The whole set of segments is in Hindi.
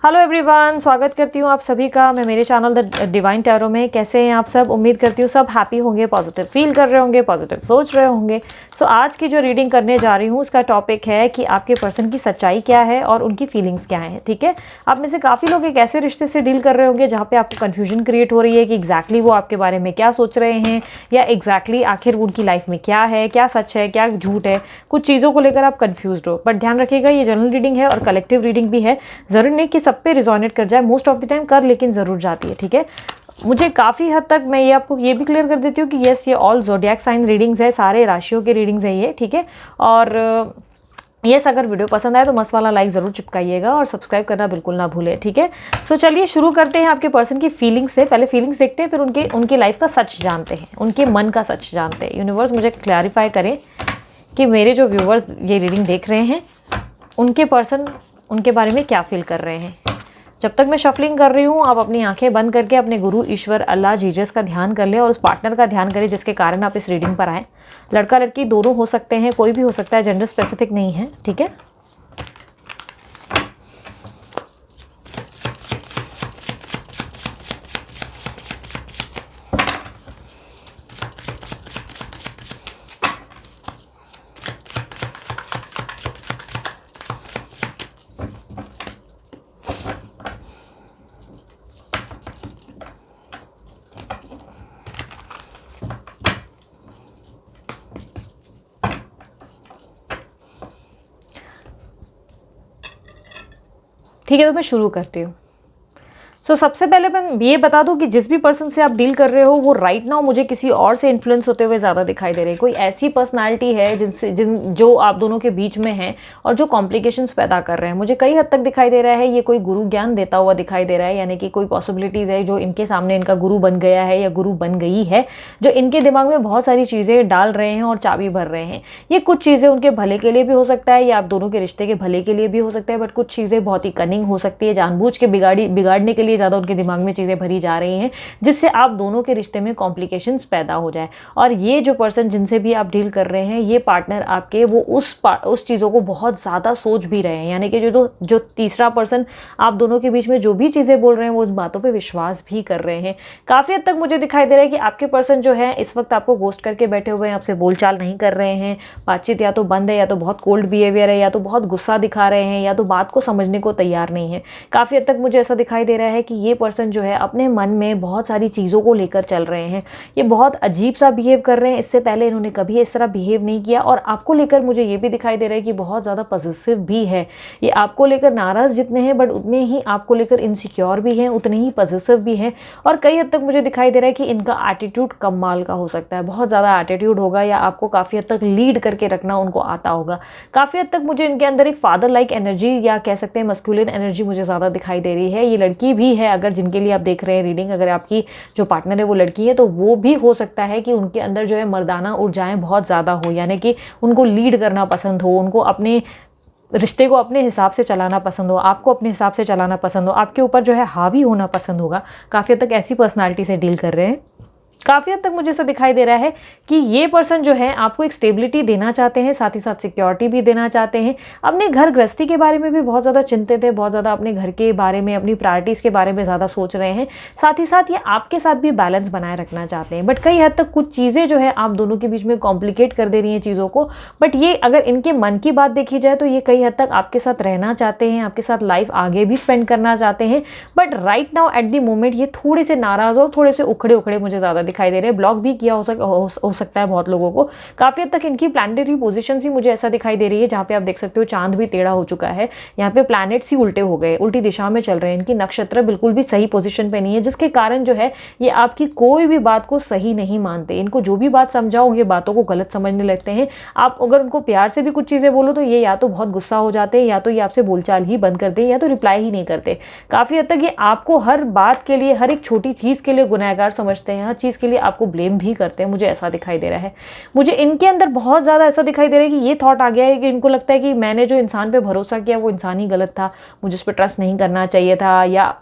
हेलो एवरीवन, स्वागत करती हूँ आप सभी का मैं मेरे चैनल द डिवाइन टैरो में। कैसे हैं आप सब? उम्मीद करती हूँ सब हैप्पी होंगे, पॉजिटिव फील कर रहे होंगे, पॉजिटिव सोच रहे होंगे। सो आज की जो रीडिंग करने जा रही हूँ उसका टॉपिक है कि आपके पर्सन की सच्चाई क्या है और उनकी फीलिंग्स क्या हैं। ठीक है, आप में से काफ़ी लोग एक ऐसे रिश्ते से डील कर रहे होंगे जहाँ पे आपको कन्फ्यूजन क्रिएट हो रही है कि एग्जैक्टली वो आपके बारे में क्या सोच रहे हैं, या एग्जैक्टली आखिर उनकी लाइफ में क्या है, क्या सच है, क्या झूठ है। कुछ चीज़ों को लेकर आप कन्फ्यूज हो, बट ध्यान रखिएगा ये जनरल रीडिंग है और कलेक्टिव रीडिंग भी है। ज़रूर नहीं कि सब पे रिजोनेट कर जाए, मोस्ट ऑफ द टाइम कर लेकिन ज़रूर जाती है। ठीक है, मुझे काफ़ी हद तक मैं ये आपको ये भी क्लियर कर देती हूँ कि यस, ये ऑल ज़ोडिएक साइन रीडिंग्स है, सारे राशियों के रीडिंग्स है ये। ठीक है, और यस अगर वीडियो पसंद आए तो मस्त वाला लाइक ज़रूर चिपकाइएगा और सब्सक्राइब करना बिल्कुल ना भूलें। ठीक है, सो चलिए शुरू करते हैं आपके पर्सन की फीलिंग्स से। पहले फीलिंग्स देखते हैं, फिर उनकी लाइफ का सच जानते हैं, उनके मन का सच जानते हैं। यूनिवर्स मुझे क्लैरिफाई करें कि मेरे जो व्यूवर्स ये रीडिंग देख रहे हैं उनके पर्सन उनके बारे में क्या फील कर रहे हैं। जब तक मैं शफलिंग कर रही हूँ आप अपनी आंखें बंद करके अपने गुरु ईश्वर अल्लाह जीजस का ध्यान कर लें और उस पार्टनर का ध्यान करें जिसके कारण आप इस रीडिंग पर आए। लड़का लड़की दोनों हो सकते हैं, कोई भी हो सकता है, जेंडर स्पेसिफिक नहीं है। ठीक है, ठीक है, तो मैं शुरू करती हूँ। सो सबसे पहले मैं ये बता दूं कि जिस भी पर्सन से आप डील कर रहे हो वो राइट नाउ मुझे किसी और से इन्फ्लुएंस होते हुए ज़्यादा दिखाई दे रहे हैं। कोई ऐसी पर्सनालिटी है जो आप दोनों के बीच में है और जो कॉम्प्लिकेशंस पैदा कर रहे हैं। मुझे कई हद तक दिखाई दे रहा है ये कोई गुरु ज्ञान देता हुआ दिखाई दे रहा है, यानी कि कोई पॉसिबिलिटीज़ है जो इनके सामने इनका गुरु बन गया है या गुरु बन गई है, जो इनके दिमाग में बहुत सारी चीज़ें डाल रहे हैं और चाबी भर रहे हैं। ये कुछ चीज़ें उनके भले के लिए भी हो सकता है या आप दोनों के रिश्ते के भले के लिए भी हो सकता है, बट कुछ चीज़ें बहुत ही कनिंग हो सकती है, जानबूझ के बिगाड़ने के लिए ज़्यादा उनके दिमाग में चीज़ें भरी जा रही हैं जिससे आप दोनों के रिश्ते में कॉम्प्लिकेशंस पैदा हो जाए। और ये जो पर्सन जिनसे भी आप डील कर रहे हैं, ये पार्टनर आपके, वो उस चीज़ों को बहुत ज़्यादा सोच भी रहे हैं, यानी कि जो तीसरा पर्सन आप दोनों के बीच में जो भी चीज़ें बोल रहे हैं वो उस बातों पे विश्वास भी कर रहे हैं। काफ़ी हद तक मुझे दिखाई दे रहा है कि आपके पर्सन जो है इस वक्त आपको घोस्ट करके बैठे हुए हैं, आपसे बोलचाल नहीं कर रहे हैं, बातचीत या तो बंद है या तो बहुत कोल्ड बिहेवियर है या तो बहुत गुस्सा दिखा रहे हैं या तो बात को समझने को तैयार नहीं है। काफ़ी हद तक मुझे ऐसा दिखाई दे रहा है कि ये पर्सन जो है अपने मन में बहुत सारी चीज़ों को लेकर चल रहे हैं। ये बहुत अजीब सा बिहेव कर रहे हैं, इससे पहले इन्होंने कभी इस तरह बिहेव नहीं किया। और आपको लेकर मुझे ये भी दिखाई दे रहा है कि बहुत ज़्यादा पॉजिटिव भी है। ये आपको लेकर नाराज़ जितने हैं बट उतने ही आपको लेकर इनसिक्योर भी हैं, उतने ही पॉजिटिव भी हैं। और कई हद तक मुझे दिखाई दे रहा है कि इनका एटीट्यूड कमाल का हो सकता है, बहुत ज़्यादा एटीट्यूड होगा या आपको काफ़ी हद तक लीड करके रखना उनको आता होगा। काफ़ी हद तक मुझे इनके अंदर एक फादर लाइक एनर्जी या कह सकते हैं मस्कुलिन एनर्जी मुझे ज़्यादा दिखाई दे रही है। ये लड़की भी है, अगर जिनके लिए आप देख रहे हैं रीडिंग, अगर आपकी जो पार्टनर है वो लड़की है तो वो भी हो सकता है कि उनके अंदर जो है मर्दाना ऊर्जाएं बहुत ज़्यादा हो, यानी कि उनको लीड करना पसंद हो, उनको अपने रिश्ते को अपने हिसाब से चलाना पसंद हो, आपको अपने हिसाब से चलाना पसंद हो, आपके ऊपर जो है हावी होना पसंद होगा। काफ़ी हद तक ऐसी पर्सनालिटी से डील कर रहे हैं। काफ़ी हद तक मुझे ऐसा दिखाई दे रहा है कि ये पर्सन जो है आपको एक स्टेबिलिटी देना चाहते हैं, साथ ही साथ सिक्योरिटी भी देना चाहते हैं। अपने घर गृहस्थी के बारे में भी बहुत ज़्यादा चिंतित है, बहुत ज़्यादा अपने घर के बारे में, अपनी प्रायोरिटीज़ के बारे में ज़्यादा सोच रहे हैं। साथ ही साथ ये आपके साथ भी बैलेंस बनाए रखना चाहते हैं, बट कई हद तक कुछ चीज़ें जो है आप दोनों के बीच में कॉम्प्लिकेट कर दे रही हैं चीज़ों को। बट ये अगर इनके मन की बात देखी जाए तो ये कई हद तक आपके साथ रहना चाहते हैं, आपके साथ लाइफ आगे भी स्पेंड करना चाहते हैं। But right now at the moment ये थोड़े से नाराज़ और थोड़े से उखड़े उखड़े मुझे ज़्यादा दिखाई दे रहे हैं। ब्लॉक भी किया हो सकता है बहुत लोगों को। काफ़ी हद तक इनकी प्लैनेटरी पोजीशन ही मुझे ऐसा दिखाई दे रही है, जहाँ पे आप देख सकते हो चांद भी टेढ़ा हो चुका है, यहाँ पे प्लैनेट्स ही उल्टे हो गए, उल्टी दिशा में चल रहे हैं। इनकी नक्षत्र बिल्कुल भी सही पोजीशन पे नहीं है, जिसके कारण जो है ये आपकी कोई भी बात को सही नहीं मानते। इनको जो भी बात समझाओगे बातों को गलत समझने लगते हैं। आप अगर उनको प्यार से भी कुछ चीज़ें बोलो तो ये या तो बहुत गुस्सा हो जाते हैं, या तो ये आपसे बोलचाल ही बंद करते हैं, या तो रिप्लाई ही नहीं करते। काफ़ी हद तक ये आपको हर बात के लिए, हर एक छोटी चीज़ के लिए गुनहगार समझते हैं, हर चीज़ के लिए आपको ब्लेम भी करते हैं। मुझे ऐसा दिखाई दे रहा है, मुझे इनके अंदर बहुत ज़्यादा ऐसा दिखाई दे रहा है कि ये थॉट आ गया है कि इनको लगता है कि मैंने जो इंसान पे भरोसा किया वो इंसान ही गलत था, मुझे उस पर ट्रस्ट नहीं करना चाहिए था, या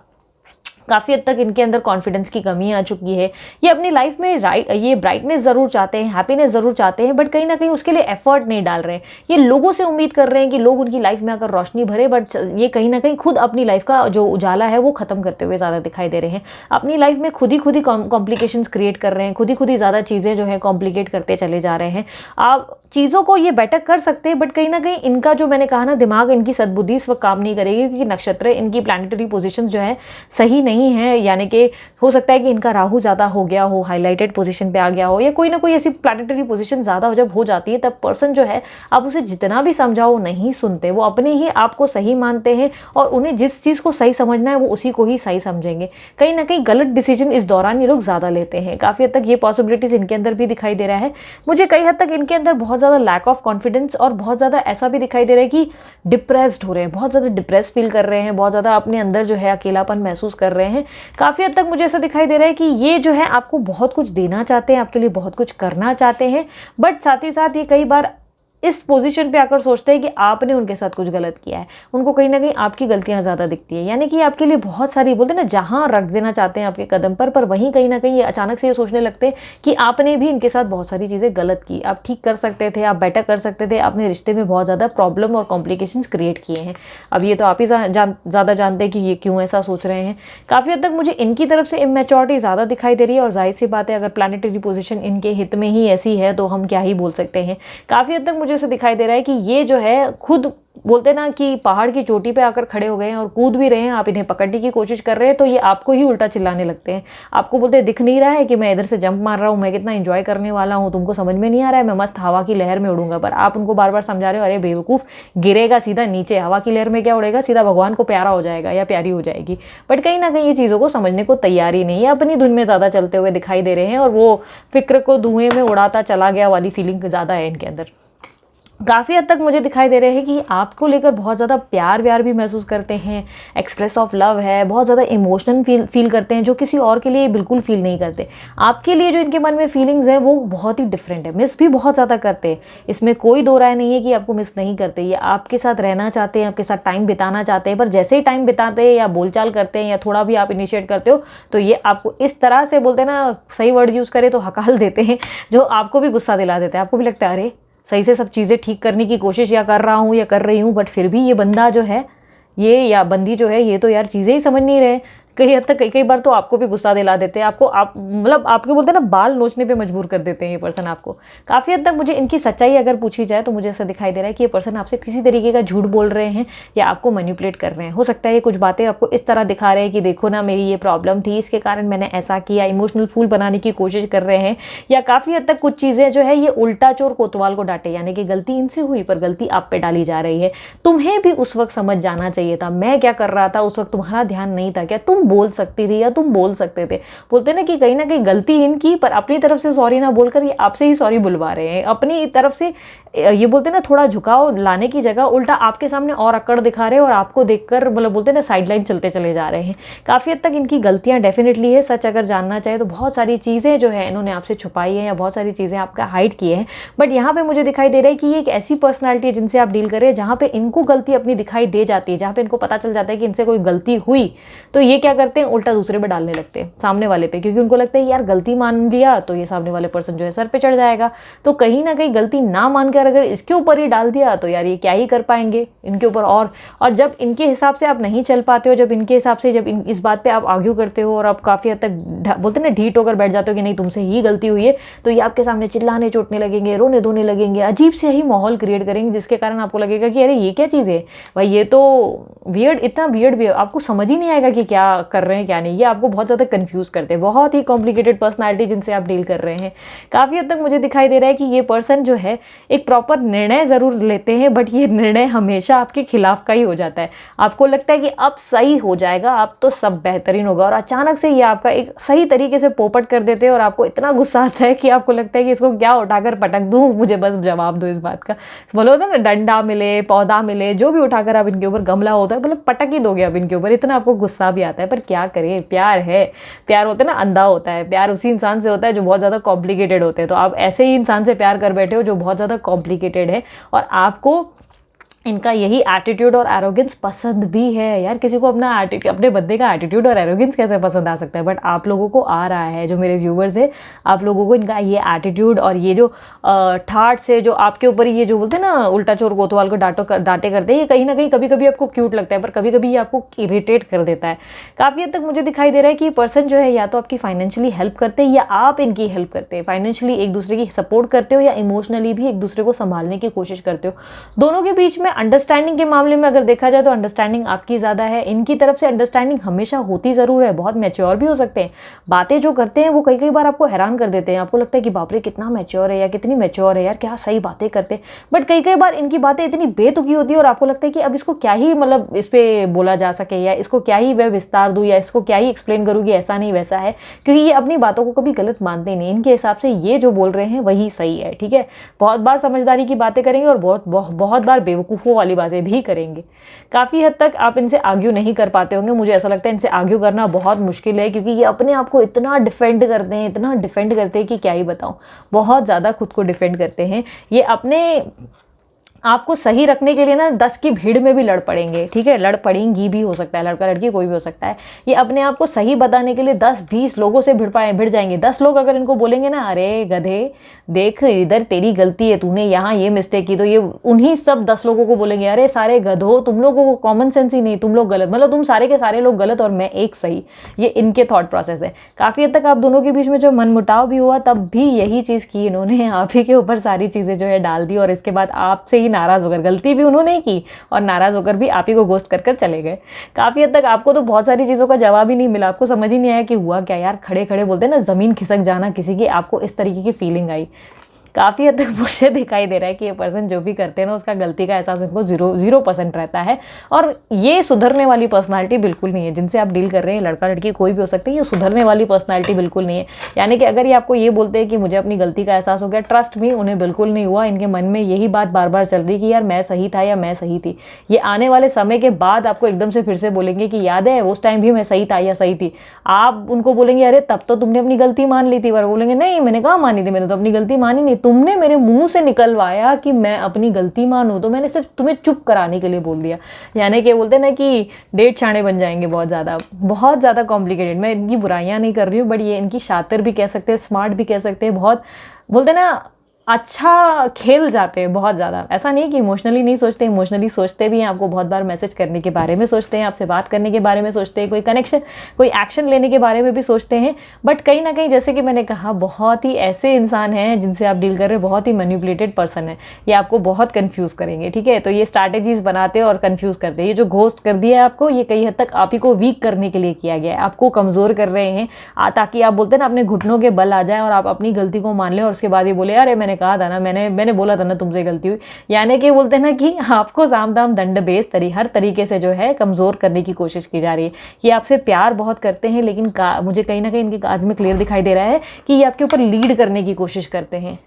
काफ़ी हद तक इनके अंदर कॉन्फिडेंस की कमी आ चुकी है। ये अपनी लाइफ में ये ब्राइटनेस ज़रूर चाहते हैं, हैप्पीनेस ज़रूर चाहते हैं, बट कहीं ना कहीं उसके लिए एफर्ट नहीं डाल रहे हैं। ये लोगों से उम्मीद कर रहे हैं कि लोग उनकी लाइफ में आकर रोशनी भरे, बट ये कहीं ना कहीं खुद अपनी लाइफ का जो उजाला है वो ख़त्म करते हुए ज़्यादा दिखाई दे रहे हैं। अपनी लाइफ में खुद ही कॉम्प्लिकेशंस क्रिएट कर रहे हैं, खुद ही ज़्यादा चीज़ें जो है कॉम्प्लिकेट करते चले जा रहे हैं। आप चीज़ों को ये बेटर कर सकते हैं, बट कहीं ना कहीं इनका जो मैंने कहा ना, दिमाग, इनकी सद्बुद्धि इस वक्त काम नहीं करेगी, क्योंकि नक्षत्र, इनकी प्लानिटरी पोजीशंस जो है सही नहीं है। यानी कि हो सकता है कि इनका राहु ज़्यादा हो गया हो, हाईलाइटेड पोजीशन पे आ गया हो, या कोई ना कोई ऐसी प्लानिटरी पोजीशन ज़्यादा जब हो जाती है, तब पर्सन जो है आप उसे जितना भी समझाओ नहीं सुनते। वो अपने ही आप को सही मानते हैं और उन्हें जिस चीज़ को सही समझना है वो उसी को ही सही समझेंगे। कहीं ना कहीं गलत डिसीजन इस दौरान ये लोग ज़्यादा लेते हैं। काफ़ी हद तक ये पॉसिबिलिटीज़ इनके अंदर भी दिखाई दे रहा है मुझे। कई हद तक इनके अंदर बहुत ज़्यादा लैक ऑफ कॉन्फिडेंस और बहुत ज़्यादा ऐसा भी दिखाई दे रहा है कि डिप्रेस्ड हो रहे हैं, बहुत ज़्यादा डिप्रेस फील कर रहे हैं, बहुत ज़्यादा अपने अंदर जो है अकेलापन महसूस कर रहे हैं। काफ़ी हद तक मुझे ऐसा दिखाई दे रहा है कि ये जो है आपको बहुत कुछ देना चाहते हैं, आपके लिए बहुत कुछ करना चाहते हैं, बट साथ ही साथ ये कई बार इस पोजीशन पे आकर सोचते हैं कि आपने उनके साथ कुछ गलत किया है। उनको कहीं ना कहीं आपकी गलतियां ज़्यादा दिखती है, यानी कि आपके लिए बहुत सारी, बोलते हैं ना, जहां रख देना चाहते हैं आपके कदम पर वहीं कहीं ना कहीं ये अचानक से ये सोचने लगते हैं कि आपने भी इनके साथ बहुत सारी चीज़ें गलत की, आप ठीक कर सकते थे, आप बेटर कर सकते थे, आपने रिश्ते में बहुत ज़्यादा प्रॉब्लम और कॉम्प्लिकेशंस क्रिएट किए हैं। अब ये तो आप ही ज़्यादा जानते हैं कि ये क्यों ऐसा सोच रहे हैं। काफ़ी हद तक मुझे इनकी तरफ से इमेच्योरिटी ज़्यादा दिखाई दे रही है, और जाहिर सी बात है, अगर प्लानिटरी पोजीशन इनके हित में ही ऐसी है तो हम क्या ही बोल सकते हैं। काफ़ी हद तक मुझे ऐसा दिखाई दे रहा है कि ये जो है खुद, बोलते ना कि पहाड़ की चोटी पे आकर खड़े हो गए हैं और कूद भी रहे हैं, आप इन्हें पकड़ने की कोशिश कर रहे हैं तो ये आपको ही उल्टा चिल्लाने लगते हैं। आपको बोलते हैं दिख नहीं रहा है कि मैं इधर से जंप मार रहा हूँ, मैं कितना एंजॉय करने वाला हूँ, तुमको समझ में नहीं आ रहा है, मैं मस्त हवा की लहर में उड़ूंगा। पर आप उनको बार बार समझा रहे हो, अरे बेवकूफ़, गिरेगा सीधा नीचे, हवा की लहर में क्या उड़ेगा, सीधा भगवान को प्यारा हो जाएगा या प्यारी हो जाएगी। बट कहीं ना कहीं ये चीज़ों को समझने को तैयार ही नहीं है, अपनी धुन में ज़्यादा चलते हुए दिखाई दे रहे हैं, और वो फिक्र को धुएं में उड़ाता चला गया वाली फीलिंग ज़्यादा है इनके अंदर। काफ़ी हद तक मुझे दिखाई दे रहे हैं कि आपको लेकर बहुत ज़्यादा प्यार व्यार भी महसूस करते हैं, एक्सप्रेस ऑफ लव है, बहुत ज़्यादा इमोशनल फील करते हैं, जो किसी और के लिए बिल्कुल फील नहीं करते। आपके लिए जो इनके मन में फीलिंग्स हैं वो बहुत ही डिफरेंट है, मिस भी बहुत ज़्यादा करते हैं, इसमें कोई दो राय नहीं है कि आपको मिस नहीं करते। ये आपके साथ रहना चाहते हैं, आपके साथ टाइम बिताना चाहते हैं, पर जैसे ही टाइम बिताते हैं या बोलचाल करते हैं या थोड़ा भी आप इनिशिएट करते हो तो ये आपको इस तरह से, बोलते हैं ना, सही वर्ड यूज़ करें तो हकाल देते हैं, जो आपको भी गुस्सा दिला देते हैं। आपको भी लगता है अरे सही से सब चीज़ें ठीक करने की कोशिश या कर रहा हूँ या कर रही हूँ, बट फिर भी ये बंदा जो है, ये या बंदी जो है, ये तो यार चीज़ें ही समझ नहीं रहे। कई हद तक कई बार तो आपको भी गुस्सा दिला देते हैं, आपको आप मतलब आपके बोलते हैं ना, बाल नोचने पे मजबूर कर देते हैं ये पर्सन आपको। काफ़ी हद तक मुझे इनकी सच्चाई अगर पूछी जाए तो मुझे ऐसा दिखाई दे रहा है कि ये पर्सन आपसे किसी तरीके का झूठ बोल रहे हैं या आपको मैनिपुलेट कर रहे हैं। हो सकता है ये कुछ बातें आपको इस तरह दिखा रहे हैं कि देखो ना, मेरी ये प्रॉब्लम थी, इसके कारण मैंने ऐसा किया, इमोशनल फूल बनाने की कोशिश कर रहे हैं, या काफ़ी हद तक कुछ चीज़ें जो है ये उल्टा चोर कोतवाल को डांटे, यानी कि गलती इनसे हुई पर गलती आप पे डाली जा रही है। तुम्हें भी उस वक्त समझ जाना चाहिए था, मैं क्या कर रहा था उस वक्त, तुम्हारा ध्यान नहीं था क्या, तुम बोल सकती थी या तुम बोल सकते थे। बोलते ना कि कहीं ना कहीं गलती इनकी, पर अपनी तरफ से सॉरी ना बोलकर ये आपसे ही सॉरी बुलवा रहे हैं। अपनी तरफ से ये बोलते ना थोड़ा झुकाव लाने की जगह उल्टा आपके सामने और अकड़ दिखा रहे हैं और आपको देखकर मतलब बोलते ना साइडलाइन चलते चले जा रहे हैं। काफ़ी हद तक इनकी गलतियां डेफिनेटली है। सच अगर जानना चाहे तो बहुत सारी चीज़ें जो है इन्होंने आपसे छुपाई है या बहुत सारी चीज़ें आपका हाइड किए हैं। बट यहाँ पे मुझे दिखाई दे रहा है कि ये एक ऐसी पर्सनैलिटी है जिनसे आप डील करें जहाँ पे इनको गलती अपनी दिखाई दे जाती है, जहाँ पे इनको पता चल जाता है कि इनसे कोई गलती हुई तो ये क्या करते हैं, उल्टा दूसरे पे डालने लगते हैं, सामने वाले पे, क्योंकि उनको लगता है यार गलती मान लिया तो ये सामने वाले पर्सन जो है सर पे चढ़ जाएगा। तो कहीं ना कहीं गलती ना मानकर अगर इसके ऊपर ही डाल दिया तो यार ये क्या ही कर पाएंगे इनके ऊपर। और जब इनके हिसाब से आप नहीं चल पाते हो, जब इनके हिसाब से जब इस बात पे आप आर्ग्यू करते हो और आप काफ़ी हद तक बोलते हैं ना ढीठ होकर बैठ जाते हो कि नहीं तुमसे ही गलती हुई है, तो ये आपके सामने चिल्लाने चोटने लगेंगे, रोने धोने लगेंगे, अजीब से ही माहौल क्रिएट करेंगे, जिसके कारण आपको लगेगा कि अरे ये क्या चीज़ है भाई, ये तो वियर्ड, इतना वियर्ड भी आपको समझ ही नहीं आएगा कि क्या कर रहे हैं क्या नहीं। ये आपको बहुत ज़्यादा कंफ्यूज करते हैं। बहुत ही कॉम्प्लिकेटेड पर्सनालिटी जिनसे आप डील कर रहे हैं। काफ़ी हद तक मुझे दिखाई दे रहा है कि ये पर्सन जो है एक प्रॉपर निर्णय ज़रूर लेते हैं, बट ये निर्णय हमेशा आपके खिलाफ का ही हो जाता है। आपको लगता है कि अब सही हो जाएगा, अब तो सब बेहतरीन होगा, और अचानक से ये आपका एक सही तरीके से पोपट कर देते हैं और आपको इतना गुस्सा आता है कि आपको लगता है कि इसको क्या उठाकर पटक दूँ, मुझे बस जवाब दो इस बात का। बोलो होता है ना, डंडा मिले, पौधा मिले, जो भी उठाकर आप इनके ऊपर, गमला होता है, मतलब पटक ही दोगे आप इनके ऊपर, इतना आपको गुस्सा भी आता है। पर क्या करें, प्यार है, प्यार होता है ना अंधा होता है, प्यार उसी इंसान से होता है जो बहुत ज़्यादा कॉम्प्लिकेटेड होते हैं। तो आप ऐसे ही इंसान से प्यार कर बैठे हो जो बहुत ज़्यादा कॉम्प्लिकेटेड है, और आपको इनका यही एटीट्यूड और एरोगेंस पसंद भी है यार। किसी को अपना एटीट्यूड, अपने बंदे का एटीट्यूड और एरोगेंस कैसे पसंद आ सकता है, बट आप लोगों को आ रहा है। जो मेरे व्यूवर्स है, आप लोगों को इनका ये एटीट्यूड और ये जो ठाट से जो आपके ऊपर ये जो बोलते हैं ना उल्टा चोर कोतवाल को डांटे करते हैं, ये कहीं ना कहीं कभी कभी आपको क्यूट लगता है, पर कभी कभी ये आपको इरिटेट कर देता है। काफ़ी हद तक मुझे दिखाई दे रहा है कि ये पर्सन जो है या तो आपकी फाइनेंशियली हेल्प करते हैं या आप इनकी हेल्प करते हैं। फाइनेंशियली एक दूसरे की सपोर्ट करते हो या इमोशनली भी एक दूसरे को संभालने की कोशिश करते हो। दोनों के बीच में अंडरस्टैंडिंग के मामले में अगर देखा जाए तो अंडरस्टैंडिंग आपकी ज़्यादा है। इनकी तरफ से अंडरस्टैंडिंग हमेशा होती ज़रूर है, बहुत मैच्योर भी हो सकते हैं। बातें जो करते हैं वो कई कई बार आपको हैरान कर देते हैं, आपको लगता है कि बाप रे कितना मैच्योर है या कितनी मैच्योर है यार, क्या सही बातें करते हैं। बट कई कई बार इनकी बातें इतनी बेतुकी होती है और आपको लगता है कि अब इसको क्या ही मतलब इस पर बोला जा सके, या इसको क्या ही वह विस्तार दूँ, या इसको क्या ही एक्सप्लेन करूँ कि ऐसा नहीं वैसा है, क्योंकि ये अपनी बातों को कभी गलत मानते नहीं। इनके हिसाब से ये जो बोल रहे हैं वही सही है, ठीक है। बहुत बार समझदारी की बातें करेंगे और बहुत बार बेवकूफ़ों वाली बातें भी करेंगे। काफ़ी हद तक आप इनसे आर्ग्यू नहीं कर पाते होंगे। मुझे ऐसा लगता है इनसे आर्ग्यू करना बहुत मुश्किल है, क्योंकि ये अपने आप को इतना डिफेंड करते हैं, इतना डिफेंड करते हैं कि क्या ही बताऊं। बहुत ज़्यादा खुद को डिफेंड करते हैं ये। अपने आपको सही रखने के लिए ना 10 की भीड़ में भी लड़ पड़ेंगे, ठीक है, लड़ पड़ेंगी भी, हो सकता है लड़का लड़की कोई भी हो सकता है। ये अपने आप को सही बताने के लिए 10-20 लोगों से भिड़ जाएंगे। 10 लोग अगर इनको बोलेंगे ना अरे गधे देख इधर तेरी गलती है, तूने यहाँ ये मिस्टेक की, तो ये उन्हीं सब 10 लोगों को बोलेंगे अरे सारे गधो, तुम लोगों को कॉमन सेंस ही नहीं, तुम लोग गलत, मतलब तुम सारे के सारे लोग गलत और मैं एक सही। ये इनके थॉट प्रोसेस है। काफ़ी हद तक आप दोनों के बीच में जब मनमुटाव भी हुआ तब भी यही चीज़ की इन्होंने, आप ही के ऊपर सारी चीज़ें जो है डाल दी और इसके बाद आपसे ही नाराज़ होकर, गलती भी उन्होंने ही की और नाराज़ होकर भी आप ही को घोस्ट कर चले गए। काफ़ी हद तक आपको तो बहुत सारी चीज़ों का जवाब ही नहीं मिला, आपको समझ ही नहीं आया कि हुआ क्या यार। खड़े खड़े बोलते हैं ना ज़मीन खिसक जाना किसी की, आपको इस तरीके की फीलिंग आई। काफ़ी हद तक मुझे दिखाई दे रहा है कि ये पर्सन जो भी करते हैं ना उसका गलती का एहसास इनको 0% रहता है। और ये सुधरने वाली पर्सनालिटी बिल्कुल नहीं है। जिनसे आप डील कर रहे हैं, लड़का लड़की कोई भी हो सकती है, ये सुधरने वाली पर्सनालिटी बिल्कुल नहीं है। यानी कि अगर ये आपको ये बोलते हैं कि मुझे अपनी गलती का एहसास हो गया, ट्रस्ट मी उन्हें बिल्कुल नहीं हुआ। इनके मन में यही बात बार बार चल रही कि यार मैं सही था या मैं सही थी। ये आने वाले समय के बाद आपको एकदम से फिर से बोलेंगे कि याद है उस टाइम भी मैं सही था या सही थी। आप उनको बोलेंगे अरे तब तो तुमने अपनी गलती मान ली थी, और बोलेंगे नहीं मैंने कहाँ मानी थी, मैंने तो अपनी गलती मानी नहीं, तुमने मेरे मुंह से निकलवाया कि मैं अपनी गलती मानूं, तो मैंने सिर्फ तुम्हें चुप कराने के लिए बोल दिया। यानी कि बोलते हैं ना कि डेढ़ छाने बन जाएंगे, बहुत ज़्यादा कॉम्प्लिकेटेड। मैं इनकी बुराइयां नहीं कर रही हूँ, बट ये इनकी शातिर भी कह सकते हैं, स्मार्ट भी कह सकते हैं, बहुत बोलते हैं ना अच्छा खेल जाते हैं बहुत ज़्यादा। ऐसा नहीं कि इमोशनली नहीं सोचते, इमोशनली सोचते भी हैं। आपको बहुत बार मैसेज करने के बारे में सोचते हैं, आपसे बात करने के बारे में सोचते हैं, कोई कनेक्शन कोई एक्शन लेने के बारे में भी सोचते हैं। बट कहीं ना कहीं जैसे कि मैंने कहा बहुत ही ऐसे इंसान हैं जिनसे आप डील कर रहे हैं, बहुत ही मैनिपुलेटेड पर्सन है। ये आपको बहुत कन्फ्यूज़ करेंगे, ठीक है। तो ये स्ट्रैटेजीज बनाते हैं और कन्फ्यूज़ करते हैं। ये जो घोस्ट कर दिया है आपको, ये कई हद तक आप ही को वीक करने के लिए किया गया है, आपको कमज़ोर कर रहे हैं ताकि आप बोलते हैं ना अपने घुटनों के बल आ जाए और आप अपनी गलती को मान लें और उसके बाद ये बोले अरे मैंने कहा था ना, मैंने बोला था ना तुमसे गलती हुई। यानी कि बोलते हैं ना कि आपको साम दाम दंड बेस हर तरीके से जो है कमज़ोर करने की कोशिश की जा रही है। ये आपसे प्यार बहुत करते हैं, लेकिन मुझे कहीं ना कहीं इनके काज में क्लियर दिखाई दे रहा है कि ये आपके ऊपर लीड करने की कोशिश करते हैं।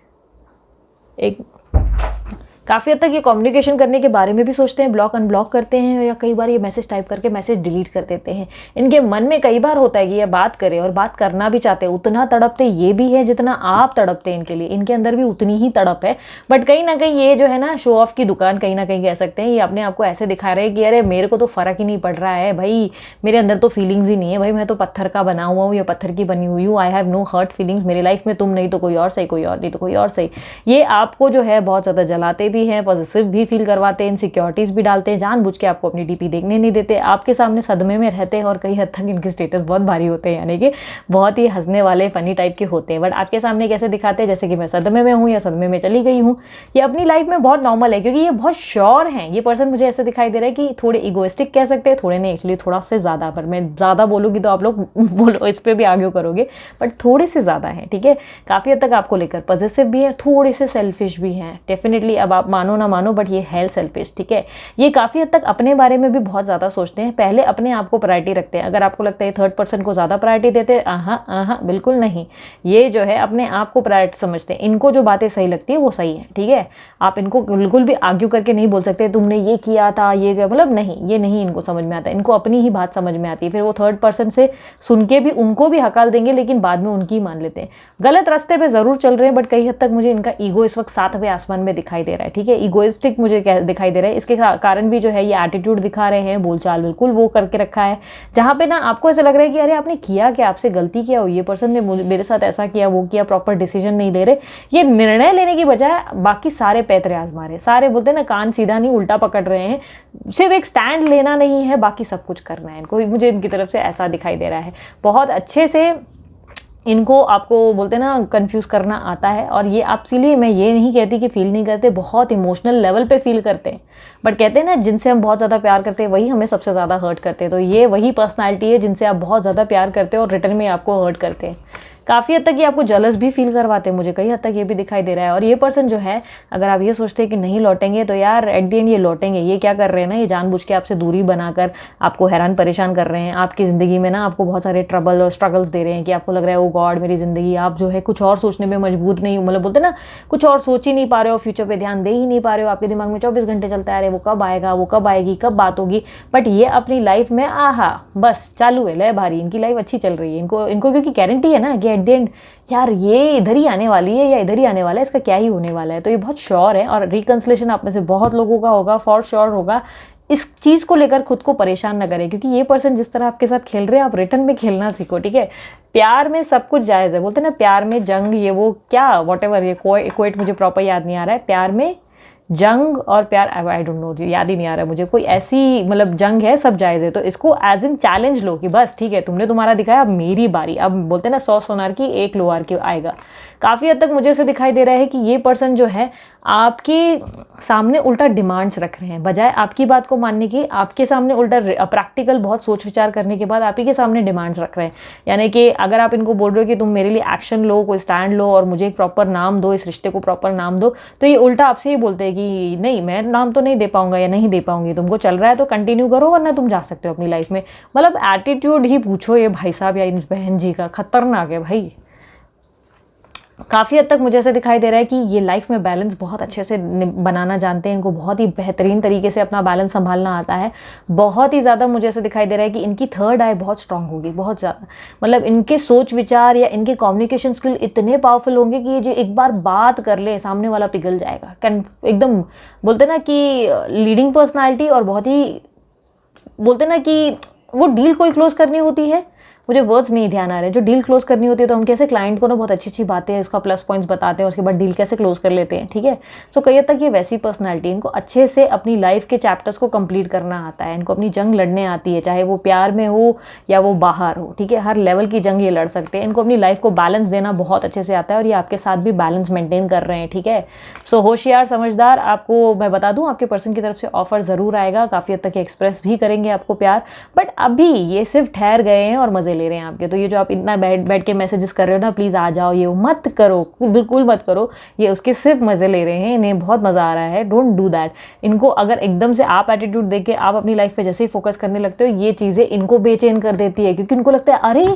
काफ़ी हद तक ये कम्युनिकेशन करने के बारे में भी सोचते हैं, ब्लॉक अनब्लॉक करते हैं, या कई बार ये मैसेज टाइप करके मैसेज डिलीट कर देते हैं। इनके मन में कई बार होता है कि ये बात करें और बात करना भी चाहते हैं, उतना तड़पते ये भी है जितना आप तड़पते हैं इनके लिए। इनके अंदर भी उतनी ही तड़प है, बट कहीं ना कहीं ये जो है ना शो ऑफ की दुकान कहीं ना कहीं कह सकते हैं। ये अपने आप को ऐसे दिखा रहे हैं कि अरे मेरे को तो फ़र्क ही नहीं पड़ रहा है भाई, मेरे अंदर तो फीलिंग्स ही नहीं है भाई, मैं तो पत्थर का बना हुआ हूँ या पत्थर की बनी हुई हूँ, I have no hurt feelings, मेरी लाइफ में तुम नहीं तो कोई और सही, कोई और नहीं तो कोई और सही। ये आपको जो है बहुत ज़्यादा जलाते भी हैं, पॉजिटिव भी फील करवाते हैं, इनसिक्योरिटीज़ भी डालते हैं, जानबूझ के आपको अपनी डीपी देखने नहीं देते, आपके सामने सदमे में रहते हैं और कई हद तक इनके स्टेटस बहुत भारी होते हैं, यानी कि बहुत ही हंसने वाले फनी टाइप के होते हैं। बट आपके सामने कैसे दिखाते हैं जैसे कि मैं सदमे में हूँ या सदमे में चली गई हूँ। ये अपनी लाइफ में बहुत नॉर्मल है क्योंकि ये बहुत श्योर हैं। ये पर्सन मुझे ऐसे दिखाई दे रहा है कि थोड़े इगोइस्टिक कह सकते हैं, थोड़े नहीं, एक्चुअली थोड़ा से ज़्यादा, पर मैं ज़्यादा बोलूँगी तो आप लोग बोलो इस पर भी आगे करोगे, बट थोड़े से ज़्यादा है, ठीक है। काफ़ी हद तक आपको लेकर पॉजिटिव भी है, थोड़े से सेल्फिश भी हैं डेफिनेटली। अब आप मानो ना मानो बट ये है सेल्फिश, ठीक है। ये काफ़ी हद तक अपने बारे में भी बहुत ज़्यादा सोचते हैं, पहले अपने आप को प्रायोरिटी रखते हैं। अगर आपको लगता है थर्ड पर्सन को ज़्यादा प्रायोरिटी देते हैं, बिल्कुल नहीं। ये जो है अपने आप को प्रायोरिटी समझते हैं। इनको जो बातें सही लगती है वो सही है, ठीक है। आप इनको बिल्कुल भी आर्ग्यू करके नहीं बोल सकते तुमने ये किया था, ये मतलब नहीं, ये नहीं इनको समझ में आता। इनको अपनी ही बात समझ में आती है, फिर वो थर्ड पर्सन से सुन के भी उनको भी हकाल देंगे, लेकिन बाद में उनकी मान लेते हैं। गलत रास्ते पे ज़रूर चल रहे हैं, बट कई हद तक मुझे इनका ईगो इस वक्त 7वें आसमान में दिखाई दे रहा है। है, ठीक है, ईगोइस्टिक मुझे दिखाई दे रहा है। इसके कारण भी जो है ये एटीट्यूड दिखा रहे हैं, बोलचाल बिल्कुल वो करके रखा है, जहाँ पे ना आपको ऐसा लग रहा है कि अरे आपने किया क्या, आपसे गलती क्या हुई, ये पर्सन ने मेरे साथ ऐसा किया वो किया, प्रॉपर डिसीजन नहीं ले रहे। ये निर्णय लेने की बजाय बाकी सारे पैतरे आजमा रहे, सारे बोलते हैं ना कान सीधा नहीं उल्टा पकड़ रहे हैं, सिर्फ एक स्टैंड लेना नहीं है, बाकी सब कुछ करना है इनको। मुझे इनकी तरफ से ऐसा दिखाई दे रहा है, बहुत अच्छे से इनको आपको बोलते हैं ना कंफ्यूज करना आता है। और ये आप, इसीलिए मैं ये नहीं कहती कि फील नहीं करते, बहुत इमोशनल लेवल पे फील करते हैं, बट कहते हैं ना जिनसे हम बहुत ज़्यादा प्यार करते हैं वही हमें सबसे ज़्यादा हर्ट करते हैं। तो ये वही पर्सनालिटी है जिनसे आप बहुत ज़्यादा प्यार करते हो और रिटर्न में आपको हर्ट करते हैं। काफ़ी हद तक ये आपको जलस भी फील करवाते हैं, मुझे कई हद तक ये भी दिखाई दे रहा है। और ये पर्सन जो है, अगर आप ये सोचते हैं कि नहीं लौटेंगे, तो यार एट द एंड ये लौटेंगे। ये क्या कर रहे हैं ना, ये जानबूझ के आपसे दूरी बनाकर आपको हैरान परेशान कर रहे हैं, आपकी ज़िंदगी में ना आपको बहुत सारे ट्रबल और स्ट्रगल्स दे रहे हैं कि आपको लग रहा है ओ गॉड मेरी ज़िंदगी, आप जो है कुछ और सोचने में मजबूर नहीं, मतलब बोलते ना कुछ और सोच ही नहीं पा रहे हो, फ्यूचर पे ध्यान दे ही नहीं पा रहे हो, आपके दिमाग में 24 घंटे चलता है, अरे वो कब आएगा, वो कब आएगी, कब बात होगी। बट ये अपनी लाइफ में आहा बस चालू है लय भारी, इनकी लाइफ अच्छी चल रही है, इनको क्योंकि गारंटी है ना कि एट द एंड यार ये इधर ही आने वाली है या इधर ही आने वाला है, इसका क्या ही होने वाला है। तो ये बहुत श्योर है, और रिकंसिलेशन आप में से बहुत लोगों का होगा, फॉर श्योर होगा। इस चीज़ को लेकर खुद को परेशान न करें, क्योंकि ये पर्सन जिस तरह आपके साथ खेल रहे हैं, आप रिटर्न में खेलना सीखो, ठीक है। प्यार में सब कुछ जायज़ है, बोलते हैं ना प्यार में जंग, ये वो क्या वॉट एवर, ये कोइट मुझे प्रॉपर याद नहीं आ रहा है। प्यार में जंग और प्यार, आई डोंट नो, याद ही नहीं आ रहा है मुझे, कोई ऐसी मतलब जंग है, सब जायज़ है। तो इसको एज इन चैलेंज लो कि बस ठीक है तुमने तुम्हारा दिखाया, अब मेरी बारी। अब बोलते हैं ना 100 सोनार की 1 लोहार की आएगा। काफ़ी हद तक मुझे ऐसे दिखाई दे रहा है कि ये पर्सन जो है आपके सामने उल्टा डिमांड्स रख रहे हैं, बजाय आपकी बात को मानने की, आपके सामने उल्टा प्रैक्टिकल बहुत सोच विचार करने के बाद आप ही के सामने डिमांड्स रख रहे हैं। यानी कि अगर आप इनको बोल रहे हो कि तुम मेरे लिए एक्शन लो, कोई स्टैंड लो और मुझे एक प्रॉपर नाम दो, इस रिश्ते को प्रॉपर नाम दो, तो ये उल्टा आपसे ही बोलते हैं कि नहीं मैं नाम तो नहीं दे पाऊंगा या नहीं दे पाऊंगी, तुमको चल रहा है तो कंटिन्यू करो वरना तुम जा सकते हो अपनी लाइफ में। मतलब एटीट्यूड ही पूछो ये भाई साहब या इन बहन जी का, खतरनाक है भाई। काफ़ी हद तक मुझे ऐसा दिखाई दे रहा है कि ये लाइफ में बैलेंस बहुत अच्छे से बनाना जानते हैं, इनको बहुत ही बेहतरीन तरीके से अपना बैलेंस संभालना आता है। बहुत ही ज़्यादा मुझे ऐसा दिखाई दे रहा है कि इनकी थर्ड आई बहुत स्ट्रांग होगी, बहुत ज़्यादा। मतलब इनके सोच विचार या इनके कम्युनिकेशन स्किल इतने पावरफुल होंगे कि ये जो एक बार बात कर ले सामने वाला पिघल जाएगा। एकदम बोलते ना कि लीडिंग पर्सनैलिटी, और बहुत ही बोलते ना कि वो डील कोई क्लोज करनी होती है, मुझे वर्ड्स नहीं ध्यान आ रहे, जो डील क्लोज करनी होती है तो हम कैसे क्लाइंट को ना बहुत अच्छी अच्छी बातें, उसका प्लस पॉइंट्स बताते हैं, उसके बाद डील कैसे क्लोज कर लेते हैं, ठीक है। सो कई हद तक ये वैसी पर्सनालिटी, इनको अच्छे से अपनी लाइफ के चैप्टर्स को कंप्लीट करना आता है, इनको अपनी जंग लड़ने आती है, चाहे वो प्यार में हो या वो बाहर हो, ठीक है। हर लेवल की जंग ये लड़ सकते हैं, इनको अपनी लाइफ को बैलेंस देना बहुत अच्छे से आता है, और ये आपके साथ भी बैलेंस मेंटेन कर रहे हैं, ठीक है। सो होशियार समझदार, आपको मैं बता दूं आपके पर्सन की तरफ से ऑफर ज़रूर आएगा, काफ़ी हद तक एक्सप्रेस भी करेंगे आपको प्यार, बट अभी ये सिर्फ ठहर गए हैं और मज़े ले रहे हैं आपके। तो ये जो आप इतना बैठ के मैसेजेस कर रहे हो ना, प्लीज़ आ जाओ, ये मत करो, बिल्कुल मत करो, ये उसके सिर्फ मज़े ले रहे हैं, इन्हें बहुत मज़ा आ रहा है, डोंट डू दैट। इनको अगर एकदम से आप एटीट्यूड देख के आप अपनी लाइफ पे जैसे ही फोकस करने लगते हो, ये चीज़ें इनको बेचैन कर देती है, क्योंकि इनको लगता है अरे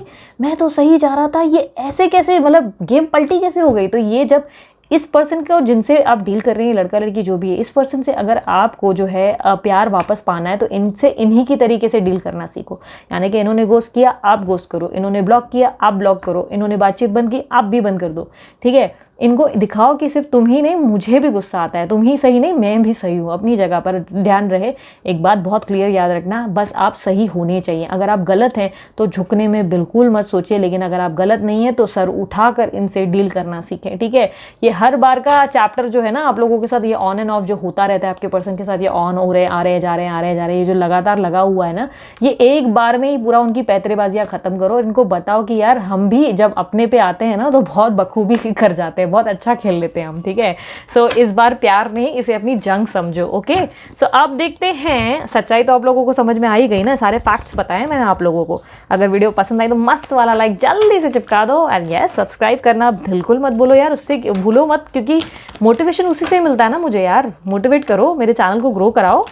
मैं तो सही जा रहा था, ये ऐसे कैसे, मतलब गेम पलटी कैसे हो गई। तो ये जब इस पर्सन को जिनसे आप डील कर रहे हैं, लड़का लड़की जो भी है, इस पर्सन से अगर आपको जो है प्यार वापस पाना है, तो इनसे इन्हीं की तरीके से डील करना सीखो। यानी कि इन्होंने गोस्ट किया, आप गोस्ट करो, इन्होंने ब्लॉक किया, आप ब्लॉक करो, इन्होंने बातचीत बंद की, आप भी बंद कर दो, ठीक है। इनको दिखाओ कि सिर्फ तुम ही नहीं, मुझे भी गुस्सा आता है, तुम ही सही नहीं मैं भी सही हूँ, अपनी जगह पर ध्यान रहे। एक बात बहुत क्लियर याद रखना, बस आप सही होने चाहिए। अगर आप गलत हैं तो झुकने में बिल्कुल मत सोचिए, लेकिन अगर आप गलत नहीं है तो सर उठाकर इनसे डील करना सीखें, ठीक है। ये हर बार का चैप्टर जो है ना आप लोगों के साथ, ये ऑन एंड ऑफ जो होता रहता है आपके पर्सन के साथ, ये ऑन हो रहे, आ रहे जा रहे, आ रहे जा रहे, ये जो लगातार लगा हुआ है ना, ये एक बार में ही पूरा उनकी पैतरेबाजियाँ खत्म करो। इनको बताओ कि यार हम भी जब अपने पे आते हैं ना तो बहुत बखूबी कर जाते हैं, बहुत अच्छा खेल लेते हैं हम, ठीक है। सो इस बार प्यार नहीं, इसे अपनी जंग समझो, ओके। सो अब देखते हैं, सच्चाई तो आप लोगों को समझ में आ ही गई ना, सारे फैक्ट्स बताए मैंने आप लोगों को। अगर वीडियो पसंद आई तो मस्त वाला लाइक जल्दी से चिपका दो, एंड यस सब्सक्राइब करना बिल्कुल मत बोलो यार, उससे भूलो मत, क्योंकि मोटिवेशन उसी से मिलता है ना मुझे यार। मोटिवेट करो, मेरे चैनल को ग्रो कराओ,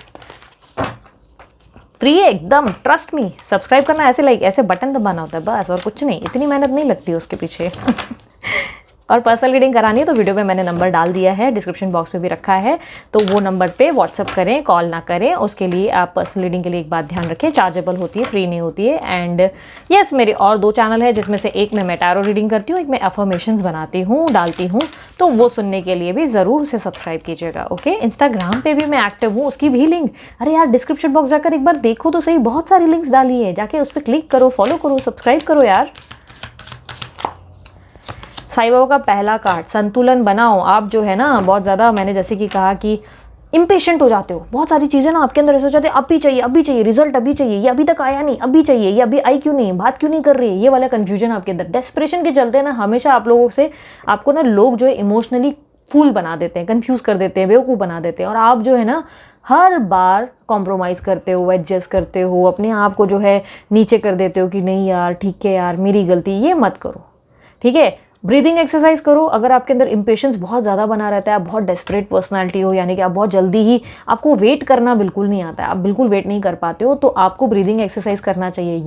फ्री है एकदम, ट्रस्ट मी। सब्सक्राइब करना ऐसे लाइक ऐसे बटन दबाना होता है बस, और कुछ नहीं, इतनी मेहनत नहीं लगती उसके पीछे। और पर्सनल रीडिंग करानी है तो वीडियो में मैंने नंबर डाल दिया है, डिस्क्रिप्शन बॉक्स में भी रखा है, तो वो नंबर पे व्हाट्सअप करें, कॉल ना करें। उसके लिए आप पर्सनल रीडिंग के लिए एक बात ध्यान रखें, चार्जेबल होती है, फ्री नहीं होती है। एंड यस, मेरे और 2 चैनल है जिसमें से एक में मैं टैरो रीडिंग करती हूँ, एक में अफर्मेशंस बनाती हूँ, डालती हूँ, तो वो सुनने के लिए भी ज़रूर से सब्सक्राइब कीजिएगा। ओके, इंस्टाग्राम पे भी मैं एक्टिव हूँ, उसकी भी लिंक, अरे यार डिस्क्रिप्शन बॉक्स जाकर एक बार देखो तो सही, बहुत सारी लिंक्स डाली है, जाके उस पर क्लिक करो, फॉलो करो, सब्सक्राइब करो यार। साईं बाबा का पहला कार्ड, संतुलन बनाओ। आप जो है ना बहुत ज़्यादा, मैंने जैसे कि कहा कि इम्पेशेंट हो जाते हो, बहुत सारी चीज़ें ना आपके अंदर ऐसे हो जाते हैं, अभी चाहिए रिजल्ट, अभी चाहिए, ये अभी तक आया नहीं, अभी चाहिए, ये अभी आई क्यों नहीं, बात क्यों नहीं कर रही है, ये वाला कन्फ्यूजन आपके अंदर, डेस्परेशन के चलते ना हमेशा आप लोगों से, आपको ना लोग जो है इमोशनली फूल बना देते हैं, कंफ्यूज कर देते हैं, बेवकूफ़ बना देते हैं, और आप जो है ना हर बार कॉम्प्रोमाइज़ करते हो, एडजस्ट करते हो, अपने आप को जो है नीचे कर देते हो कि नहीं यार ठीक है यार मेरी गलती, ये मत करो, ठीक है। ब्रीदिंग एक्सरसाइज करो। अगर आपके अंदर इम्पेशेंस बहुत ज़्यादा बना रहता है, आप बहुत डेस्परेट पर्सनालिटी हो, यानी कि आप बहुत जल्दी ही, आपको वेट करना बिल्कुल नहीं आता है, आप बिल्कुल वेट नहीं कर पाते हो, तो आपको ब्रीदिंग एक्सरसाइज करना चाहिए।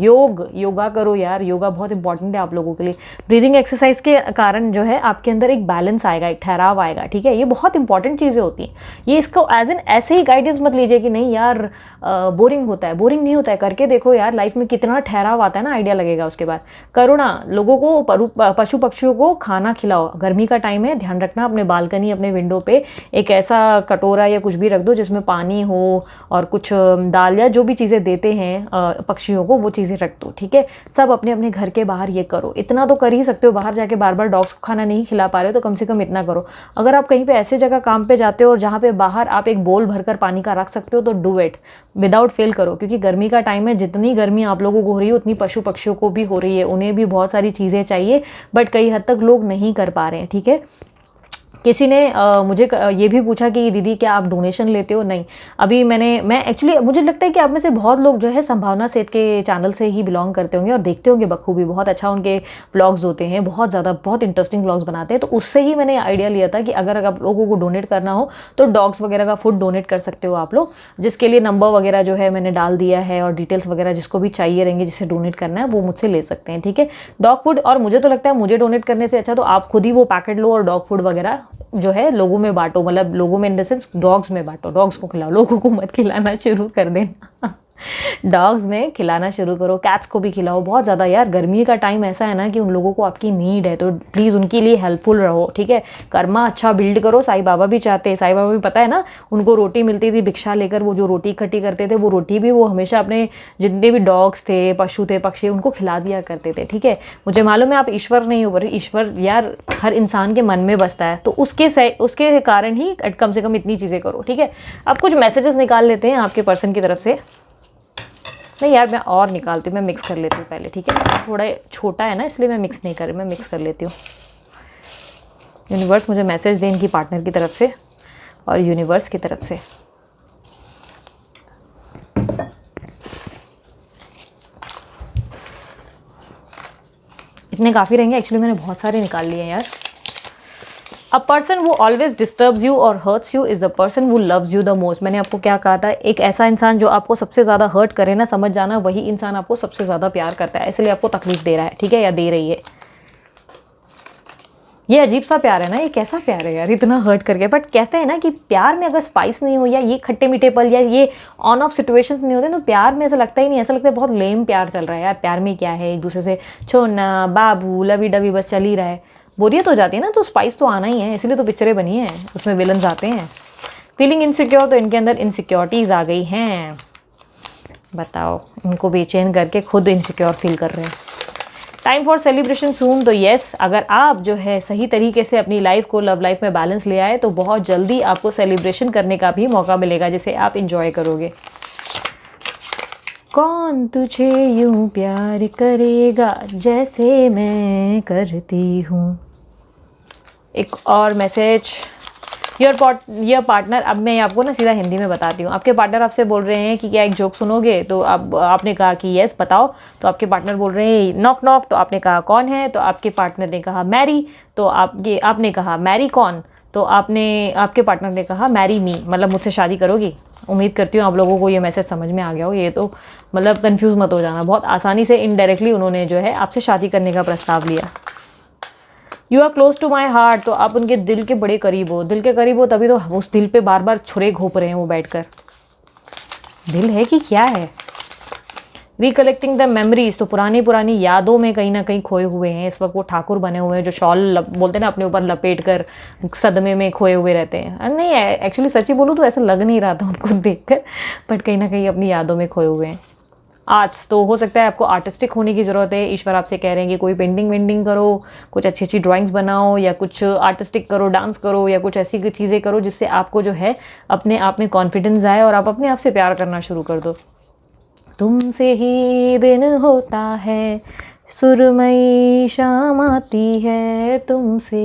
योगा करो यार, योगा बहुत इंपॉर्टेंट है आप लोगों के लिए। ब्रीदिंग एक्सरसाइज के कारण जो है आपके अंदर एक बैलेंस आएगा, एक ठहराव आएगा, ठीक है। ये बहुत इंपॉर्टेंट चीज़ें होती हैं। ये इसको एज एन ऐसे ही गाइडेंस मत लीजिए कि नहीं यार बोरिंग होता है, बोरिंग नहीं होता है, करके देखो यार, लाइफ में कितना ठहराव आता है ना, आइडिया लगेगा उसके बाद। करो ना, लोगों को, पशु पक्षियों को खाना खिलाओ। गर्मी का टाइम है, ध्यान रखना, अपने बालकनी, अपने विंडो पे एक ऐसा कटोरा या कुछ भी रख दो जिसमें पानी हो और कुछ दाल या जो भी चीज़ें देते हैं पक्षियों को, वो चीज़ें रख दो, ठीक है। सब अपने अपने घर के बाहर ये करो। इतना तो कर ही सकते हो, बाहर जाके बार बार डॉग्स को खाना नहीं खिला पा रहे हो तो कम से कम इतना करो। अगर आप कहीं पे ऐसे जगह काम पे जाते हो और जहाँ पे बाहर आप एक बोल भरकर पानी का रख सकते हो तो डू इट, विदाउट फेल करो, क्योंकि गर्मी का टाइम है, जितनी गर्मी आप लोगों को हो रही है उतनी पशु पक्षियों को भी हो रही है, उन्हें भी बहुत सारी चीज़ें चाहिए, बट कई हद तक लोग नहीं कर पा रहे हैं, ठीक है। किसी ने मुझे ये भी पूछा कि दीदी क्या आप डोनेशन लेते हो? नहीं, अभी मैं एक्चुअली, मुझे लगता है कि आप में से बहुत लोग जो है संभावना सेठ के चैनल से ही बिलोंग करते होंगे और देखते होंगे बखूबी, बहुत अच्छा उनके व्लॉग्स होते हैं, बहुत ज़्यादा, बहुत इंटरेस्टिंग व्लॉग्स बनाते हैं। तो उससे ही मैंने आइडिया लिया था कि अगर आप लोगों को डोनेट करना हो तो डॉग्स वगैरह का फूड डोनेट कर सकते हो आप लोग, जिसके लिए नंबर वगैरह जो है मैंने डाल दिया है, और डिटेल्स वगैरह जिसको भी चाहिए रहेंगे, जिसे डोनेट करना है वो मुझसे ले सकते हैं, ठीक है। डॉग फूड, और मुझे तो लगता है मुझे डोनेट करने से अच्छा तो आप खुद ही वो पैकेट लो और डॉग फूड वगैरह जो है लोगों में बांटो, मतलब लोगों में इन द सेंस डॉग्स में बांटो, डॉग्स को खिलाओ, लोगों को मत खिलाना शुरू कर देना डॉग्स में खिलाना शुरू करो, कैट्स को भी खिलाओ। बहुत ज़्यादा यार गर्मी का टाइम ऐसा है ना कि उन लोगों को आपकी नीड है, तो प्लीज़ उनके लिए हेल्पफुल रहो, ठीक है। कर्मा अच्छा बिल्ड करो, साईं बाबा भी चाहते हैं, साईं बाबा भी पता है ना, उनको रोटी मिलती थी भिक्षा लेकर, वो जो रोटी इकट्ठी करते थे वो रोटी भी वो हमेशा अपने जितने भी डॉग्स थे, पशु थे, पक्षी, उनको खिला दिया करते थे, ठीक है। मुझे मालूम है आप ईश्वर नहीं हो, पर ईश्वर यार हर इंसान के मन में बसता है, तो उसके कारण ही कम से कम इतनी चीज़ें करो, ठीक है। अब कुछ मैसेजेस निकाल लेते हैं आपके पर्सन की तरफ से। नहीं यार, मैं और निकालती हूँ, मैं मिक्स कर लेती हूँ पहले, ठीक है। थोड़ा छोटा है ना इसलिए मैं मिक्स नहीं कर रही, मैं मिक्स कर लेती हूँ। यूनिवर्स मुझे मैसेज दें इनकी पार्टनर की तरफ से और यूनिवर्स की तरफ से। इतने काफ़ी रहेंगे, एक्चुअली मैंने बहुत सारे निकाल लिए हैं यार। अ पर्सन वो ऑलवेज डिस्टर्ब्स यू और hurts you is the person वो लव्स यू द मोस्ट। मैंने आपको क्या कहा था, एक ऐसा इंसान जो आपको सबसे ज़्यादा हर्ट करे ना, समझ जाना वही इंसान आपको सबसे ज़्यादा प्यार करता है, इसलिए आपको तकलीफ दे रहा है, ठीक है, या दे रही है। ये अजीब सा प्यार है ना, ये कैसा प्यार है यार, इतना हर्ट करके। बट कहते हैं ना कि प्यार में अगर स्पाइस नहीं हो, या ये खट्टे मीठे पल, या ये ऑन ऑफ सिचुएशंस नहीं होते, तो प्यार में ऐसा लगता ही नहीं, ऐसा लगता है बहुत लेम प्यार चल रहा है यार। प्यार में क्या है, एक दूसरे से छोड़ना, बाबू लवी डवी बस चल ही रहा है, बोरियत हो जाती है ना, तो स्पाइस तो आना ही है, इसलिए तो पिक्चरें बनी हैं, उसमें विलन्स आते हैं। फीलिंग इनसिक्योर, तो इनके अंदर इनसिक्योरिटीज़ आ गई हैं, बताओ, इनको बेचैन करके खुद इनसिक्योर फील कर रहे हैं। टाइम फॉर सेलिब्रेशन सून, तो येस, अगर आप जो है सही तरीके से अपनी लाइफ को, लव लाइफ में बैलेंस ले आए तो बहुत जल्दी आपको सेलिब्रेशन करने का भी मौका मिलेगा, जिसे आप इंजॉय करोगे। कौन तुझे यूं प्यार करेगा जैसे मैं करती हूँ। एक और मैसेज, योर पार्टनर, अब मैं आपको ना सीधा हिंदी में बताती हूँ। आपके पार्टनर आपसे बोल रहे हैं कि क्या एक जोक सुनोगे, तो आपने कहा कि यस बताओ, तो आपके पार्टनर बोल रहे हैं नॉक नॉक, तो आपने कहा कौन है, तो आपके पार्टनर ने कहा मैरी, तो आपने कहा मैरी कौन, तो आपके पार्टनर ने कहा मैरी मी, मतलब मुझसे शादी करोगी। उम्मीद करती हूँ आप लोगों को ये मैसेज समझ में आ गया हो। ये तो मतलब कंफ्यूज मत हो जाना, बहुत आसानी से इनडायरेक्टली उन्होंने जो है आपसे शादी करने का प्रस्ताव लिया। You are close to my heart, तो आप उनके दिल के बड़े करीब हो। दिल के करीब हो तभी तो उस दिल पे बार बार छुरे घोंप रहे हैं वो बैठकर। दिल है कि क्या है? रिकलेक्टिंग द मेमोरीज, तो पुरानी पुरानी यादों में कहीं ना कहीं खोए हुए हैं इस वक्त वो ठाकुर बने हुए हैं, जो शॉल बोलते हैं ना अपने ऊपर लपेट कर सदमे में खोए हुए रहते हैं। नहीं, एक्चुअली सच्ची बोलूँ तो ऐसा लग नहीं रहा था उनको देखकर, बट कहीं ना कहीं अपनी यादों में खोए हुए हैं। आर्ट्स, तो हो सकता है आपको आर्टिस्टिक होने की ज़रूरत है। ईश्वर आपसे कह रहे हैं कि कोई पेंटिंग वेंटिंग करो, कुछ अच्छी अच्छी ड्राइंग्स बनाओ, या कुछ आर्टिस्टिक करो, डांस करो, या कुछ ऐसी चीज़ें करो जिससे आपको जो है अपने आप में कॉन्फिडेंस आए और आप अपने आप से प्यार करना शुरू कर दो। तुमसे ही दिन होता है, सुरमई शाम आती है, तुमसे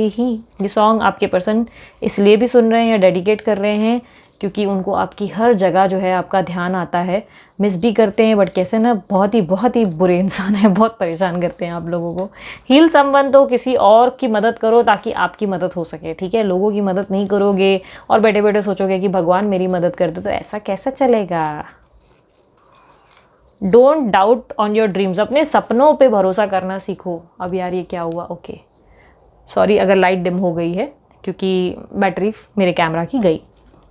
ही। ये सॉन्ग आपके पर्सन इसलिए भी सुन रहे हैं या डेडिकेट कर रहे हैं क्योंकि उनको आपकी हर जगह जो है आपका ध्यान आता है। मिस भी करते हैं, बट कैसे ना बहुत ही बुरे इंसान है, बहुत परेशान करते हैं आप लोगों को। हील समवन, तो किसी और की मदद करो ताकि आपकी मदद हो सके, ठीक है। लोगों की मदद नहीं करोगे और बैठे बैठे सोचोगे कि भगवान मेरी मदद कर दो, तो ऐसा कैसा चलेगा। Don't doubt on your dreams, अपने सपनों पे भरोसा करना सीखो। अब यार ये क्या हुआ? ओके सॉरी अगर लाइट डिम हो गई है क्योंकि बैटरी मेरे कैमरा की गई,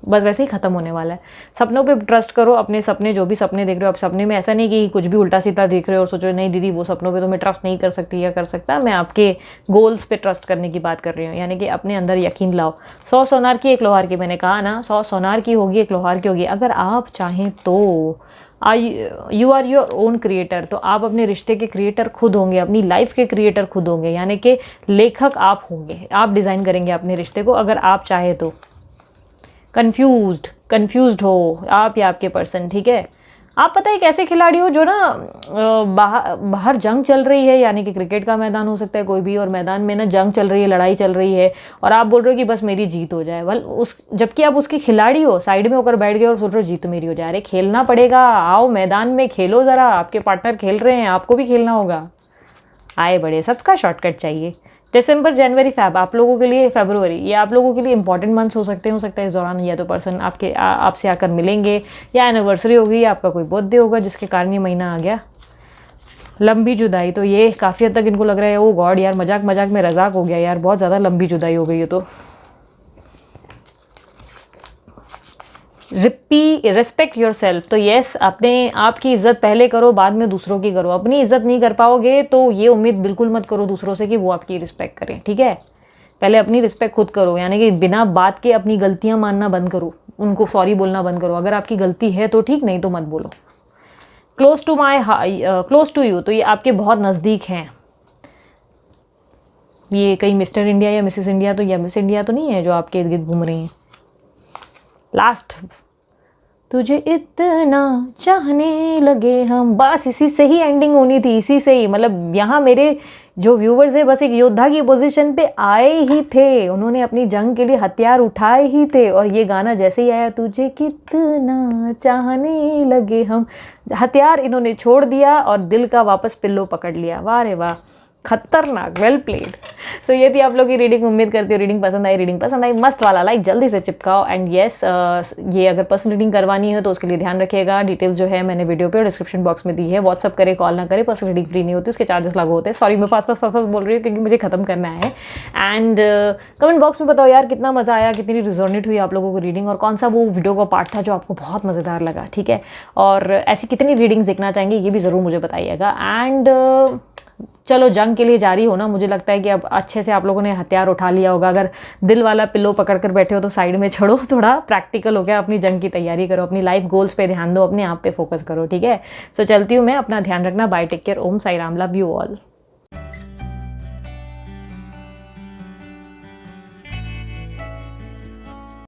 बस वैसे ही ख़त्म होने वाला है। सपनों पे ट्रस्ट करो, अपने सपने जो भी सपने देख रहे हो आप, सपने में ऐसा नहीं कि कुछ भी उल्टा सीधा देख रहे हो और सोचो नहीं दीदी वो सपनों पे तो मैं ट्रस्ट नहीं कर सकती या कर सकता। मैं आपके गोल्स पे ट्रस्ट करने की बात कर रही हूँ, यानी कि अपने अंदर यकीन लाओ। 100 सोनार की एक लोहार की, मैंने कहा ना 100 सोनार की होगी एक लोहार की होगी। अगर आप चाहें तो you are your own creator, तो आप अपने रिश्ते के क्रिएटर खुद होंगे, अपनी लाइफ के क्रिएटर खुद होंगे, यानी कि लेखक आप होंगे। आप डिज़ाइन करेंगे अपने रिश्ते को अगर आप चाहे तो। कंफ्यूज्ड हो आप या आपके पर्सन, ठीक है। आप पता है एक ऐसे खिलाड़ी हो जो ना बाहर जंग चल रही है, यानी कि क्रिकेट का मैदान हो सकता है कोई भी, और मैदान में ना जंग चल रही है, लड़ाई चल रही है, और आप बोल रहे हो कि बस मेरी जीत हो जाए। जबकि आप उसकी खिलाड़ी हो, साइड में होकर बैठ गए और सोच रहे हो जीत मेरी हो जाए। अरे खेलना पड़ेगा, आओ मैदान में खेलो ज़रा, आपके पार्टनर खेल रहे हैं, आपको भी खेलना होगा। आए बड़े, सबका शॉर्टकट चाहिए। दिसंबर, जनवरी, फैब आप लोगों के लिए, फरवरी, ये आप लोगों के लिए इंपॉर्टेंट मंथ्स हो सकते हैं। हो सकता है इस दौरान या तो पर्सन आपसे आकर मिलेंगे, या एनिवर्सरी होगी, या आपका कोई बर्थडे होगा जिसके कारण ये महीना आ गया। लंबी जुदाई, तो ये काफ़ी हद तक इनको लग रहा है ओ गॉड यार मजाक मजाक में रजाक हो गया यार, बहुत ज़्यादा लंबी जुदाई हो गई है। तो रिस्पेक्ट योर सेल्फ, तो येस अपने आप की इज्जत पहले करो, बाद में दूसरों की करो। अपनी इज्जत नहीं कर पाओगे तो ये उम्मीद बिल्कुल मत करो दूसरों से कि वो आपकी रिस्पेक्ट करें, ठीक है। पहले अपनी रिस्पेक्ट खुद करो, यानी कि बिना बात के अपनी गलतियां मानना बंद करो, उनको सॉरी बोलना बंद करो। अगर आपकी गलती है तो ठीक, नहीं तो मत बोलो। क्लोज टू यू, तो ये आपके बहुत नज़दीक हैं। ये कहीं मिस्टर इंडिया या मिसेस इंडिया तो या मिस इंडिया तो नहीं है जो आपके इर्द गिर्द घूम रही हैं। लास्ट, तुझे इतना चाहने लगे हम, बस इसी से ही एंडिंग होनी थी, इसी से ही। मतलब यहाँ मेरे जो व्यूवर्स है बस एक योद्धा की पोजीशन पे आए ही थे, उन्होंने अपनी जंग के लिए हथियार उठाए ही थे, और ये गाना जैसे ही आया तुझे कितना चाहने लगे हम, हथियार इन्होंने छोड़ दिया और दिल का वापस पिल्लो पकड़ लिया। वाह रे वाह, खतरनाक, वेल प्लेड। सो ये थी आप लोग की रीडिंग। उम्मीद करती हूँ रीडिंग पसंद आई, मस्त वाला लाइक जल्दी से चिपकाओ। एंड येस, ये अगर पर्सनल रीडिंग करवानी है तो उसके लिए ध्यान रखिएगा। डिटेल्स जो है मैंने वीडियो पे और डिस्क्रिप्शन बॉक्स में दी है। व्हाट्सअप करे, कॉल ना करे, पर्सनल रीडिंग फ्री नहीं होती, उसके चार्जेस लागू होते हैं। सॉरी मैं फास्ट बोल रही हूँ क्योंकि मुझे खत्म करना है। एंड कमेंट बॉक्स में बताओ यार कितना मज़ा आया, कितनी रिजोनेट हुई आप लोगों को रीडिंग, और कौन सा वो वीडियो का पार्ट था जो आपको बहुत मज़ेदार लगा, ठीक है। और ऐसी कितनी रीडिंग्स देखना चाहेंगे ये भी ज़रूर मुझे बताइएगा। एंड चलो जंग के लिए जारी हो ना, मुझे लगता है कि अब अच्छे से आप लोगों ने हथियार उठा लिया होगा। अगर दिल वाला पिल्लो पकड़ कर बैठे हो तो साइड में छोड़ो, थोड़ा प्रैक्टिकल हो गया, अपनी जंग की तैयारी करो, अपनी लाइफ गोल्स पे ध्यान दो, अपने आप पे फोकस करो, ठीक है। सो चलती हूँ मैं, अपना ध्यान रखना, bye, take care, Om Sai Ram, love you all.